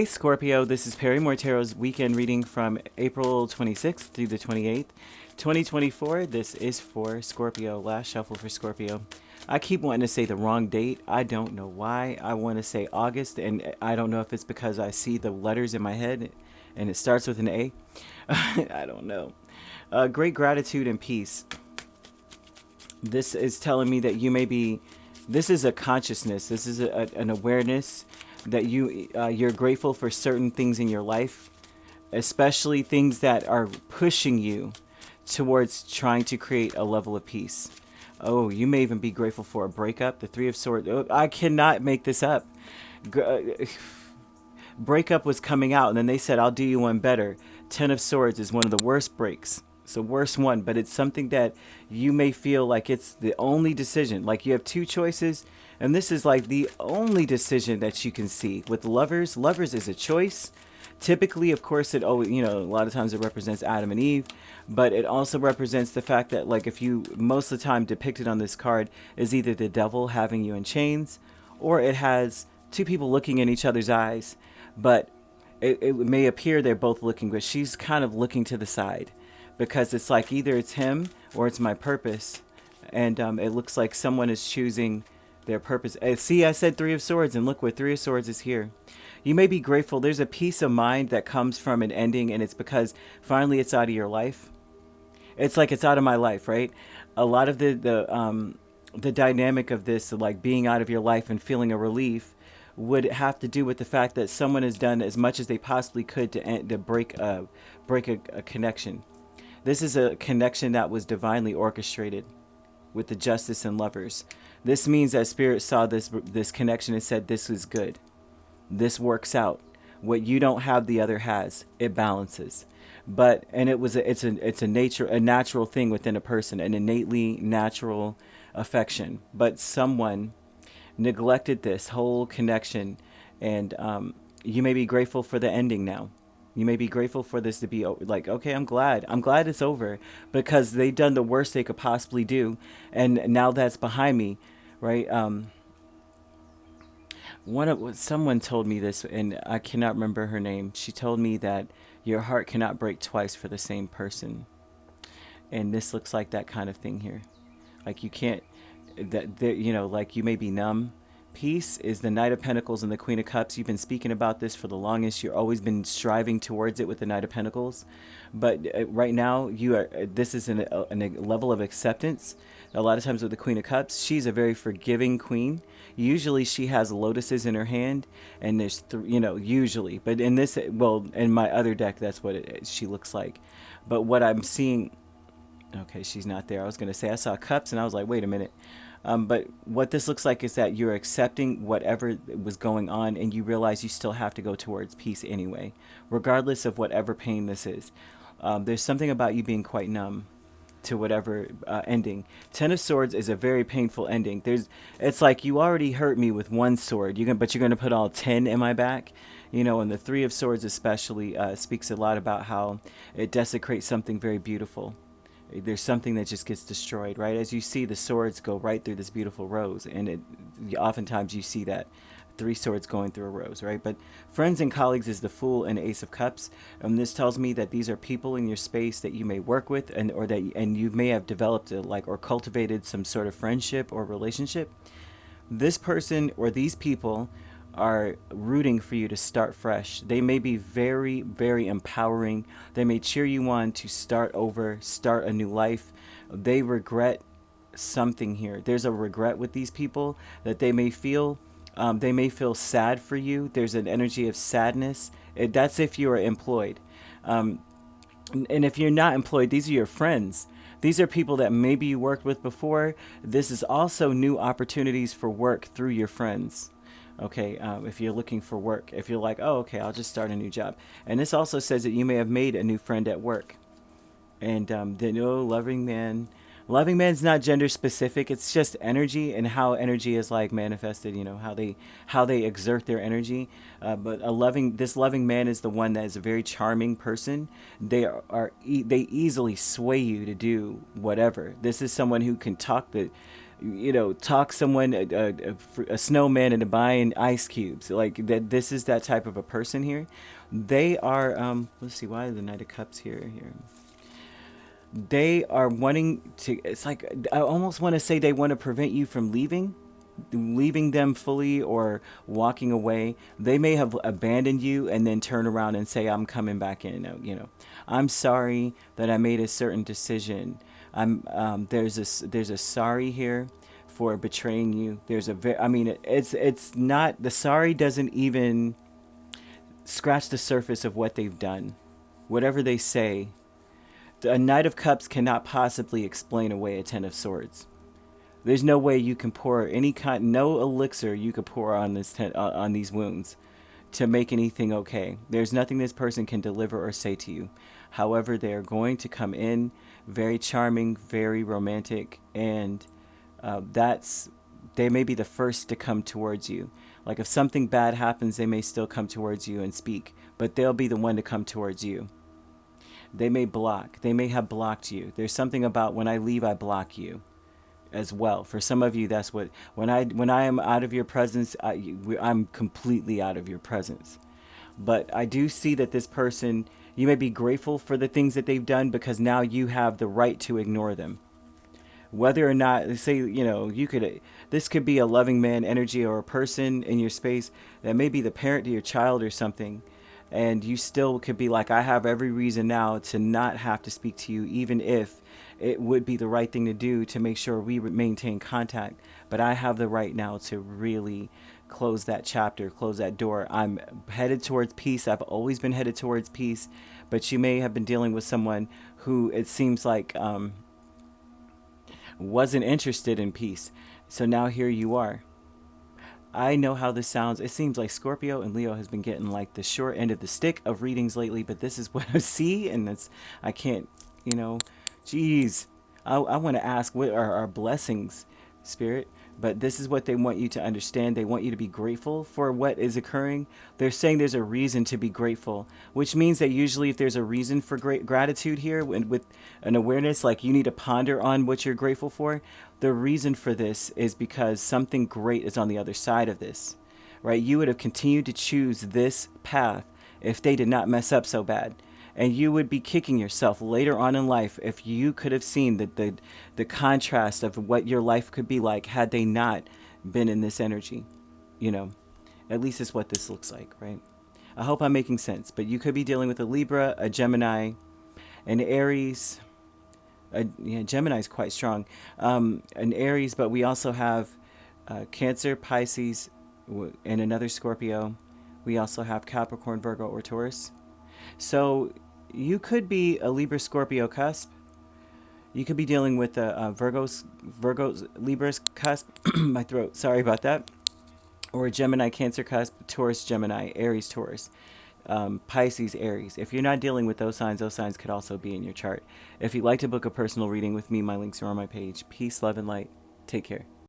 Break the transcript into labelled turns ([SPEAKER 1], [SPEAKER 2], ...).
[SPEAKER 1] Hey Scorpio, this is Perrymore Tarot's weekend reading from April 26th through the 28th, 2024. This is for Scorpio, last shuffle for Scorpio. I keep wanting to say the wrong date. I don't know why. I want to say August, and I don't know if it's because I see the letters in my head and it starts with an A. I don't know. Great gratitude and peace. This is telling me that you may be, this is a consciousness, this is an awareness that you're grateful for certain things in your life, especially things that are pushing you towards trying to create a level of peace. Oh, you may even be grateful for a breakup. The Three of Swords. Oh, I cannot make this up. Breakup was coming out, and then they said, I'll do you one better. Ten of Swords is one of the worst breaks. It's the worst one, but it's something that you may feel like it's the only decision. Like you have two choices, and this is like the only decision that you can see. With lovers, lovers is a choice. Typically, of course, it always, a lot of times it represents Adam and Eve, but it also represents the fact that, like, if you, most of the time depicted on this card is either the devil having you in chains, or it has two people looking in each other's eyes, but it may appear they're both looking, but she's kind of looking to the side because it's like either it's him or it's my purpose. And it looks like someone is choosing their purpose. See, I said Three of Swords, and look where Three of Swords is here. You may be grateful. There's a peace of mind that comes from an ending, and it's because finally it's out of your life. It's like it's out of my life, right? A lot of the dynamic of this, like being out of your life and feeling a relief, would have to do with the fact that someone has done as much as they possibly could to break a connection. This is a connection that was divinely orchestrated with the Justice and Lovers. This means that Spirit saw this connection and said, this is good. This works out. What you don't have, the other has. It balances. But, and it's a natural thing within a person, an innately natural affection. But someone neglected this whole connection, and you may be grateful for the ending now. You may be grateful for this to be like, okay, I'm glad it's over, because they've done the worst they could possibly do, and now that's behind me, right? Someone told me this, and I cannot remember her name. She told me that your heart cannot break twice for the same person, and this looks like that kind of thing here. Like you can't, like you may be numb. Peace is the Knight of Pentacles and the Queen of Cups. You've been speaking about this for the longest. You've always been striving towards it with the Knight of Pentacles. But right now, this is in a level of acceptance. A lot of times with the Queen of Cups, she's a very forgiving queen. Usually she has lotuses in her hand, and there's, usually. But in this, in my other deck, that's what she looks like. But what I'm seeing, okay, she's not there. I was going to say I saw cups, and I was like, wait a minute. But what this looks like is that you're accepting whatever was going on, and you realize you still have to go towards peace anyway, regardless of whatever pain this is. There's something about you being quite numb to whatever ending. Ten of Swords is a very painful ending. It's like you already hurt me with one sword, but you're going to put all 10 in my back. And the Three of Swords especially speaks a lot about how it desecrates something very beautiful. There's something that just gets destroyed, right? As you see, the swords go right through this beautiful rose, and oftentimes you see that three swords going through a rose, right? But friends and colleagues is the Fool and Ace of Cups. This tells me that these are people in your space that you may work with, and you may have developed or cultivated some sort of friendship or relationship. This person or these people are rooting for you to start fresh. They may be very, very empowering. They may cheer you on to start over, start a new life. They regret something here. There's a regret with these people that they may feel. They may feel sad for you. There's an energy of sadness. That's if you are employed. And if you're not employed, these are your friends. These are people that maybe you worked with before. This is also new opportunities for work through your friends. Okay, if you're looking for work, if you're like, oh, okay, I'll just start a new job. And this also says that you may have made a new friend at work. And loving man's not gender specific. It's just energy and how energy is like manifested, how they exert their energy. But this loving man is the one that is a very charming person. They easily sway you to do whatever. This is someone who can talk talk someone, a snowman into buying ice cubes. Like that, this is that type of a person here. They are, let's see, why is the Knight of Cups here? They are wanting to, it's like, I almost want to say they want to prevent you from leaving them fully or walking away. They may have abandoned you and then turn around and say, I'm coming back in. I'm sorry that I made a certain decision. There's a sorry here for betraying you. It's not, the sorry doesn't even scratch the surface of what they've done. Whatever they say, a Knight of Cups cannot possibly explain away a Ten of Swords. There's no way you can pour no elixir you could pour on on these wounds to make anything okay. There's nothing this person can deliver or say to you. However, they are going to come in very charming, very romantic, and they may be the first to come towards you. Like if something bad happens, they may still come towards you and speak, but they'll be the one to come towards you. They may have blocked you. There's something about when I leave, I block you as well. For some of you, that's what, when I am out of your presence, I'm completely out of your presence. But I do see that this person, you may be grateful for the things that they've done because now you have the right to ignore them. Whether or not, say, this could be a loving man energy or a person in your space that may be the parent to your child or something. And you still could be like, I have every reason now to not have to speak to you, even if it would be the right thing to do to make sure we maintain contact. But I have the right now to really close that chapter, close that door. I'm headed towards peace. I've always been headed towards peace. But you may have been dealing with someone who it seems like wasn't interested in peace. So now here you are. I know how this sounds. It seems like Scorpio and Leo has been getting like the short end of the stick of readings lately, but this is what I see, and I can't, geez. I want to ask, what are our blessings, Spirit? But this is what they want you to understand. They want you to be grateful for what is occurring. They're saying there's a reason to be grateful, which means that usually if there's a reason for great gratitude here, and with an awareness, like you need to ponder on what you're grateful for, the reason for this is because something great is on the other side of this, right? You would have continued to choose this path if they did not mess up so bad. And you would be kicking yourself later on in life if you could have seen the contrast of what your life could be like had they not been in this energy. At least it's what this looks like, right? I hope I'm making sense. But you could be dealing with a Libra, a Gemini, an Aries. Gemini is quite strong. An Aries, but we also have Cancer, Pisces, and another Scorpio. We also have Capricorn, Virgo, or Taurus. So you could be a Libra Scorpio cusp. You could be dealing with a Virgo's Libra's cusp. My throat. Sorry about that. Or a Gemini Cancer cusp, Taurus Gemini, Aries Taurus, Pisces Aries. If you're not dealing with those signs could also be in your chart. If you'd like to book a personal reading with me, my links are on my page. Peace, love, and light. Take care.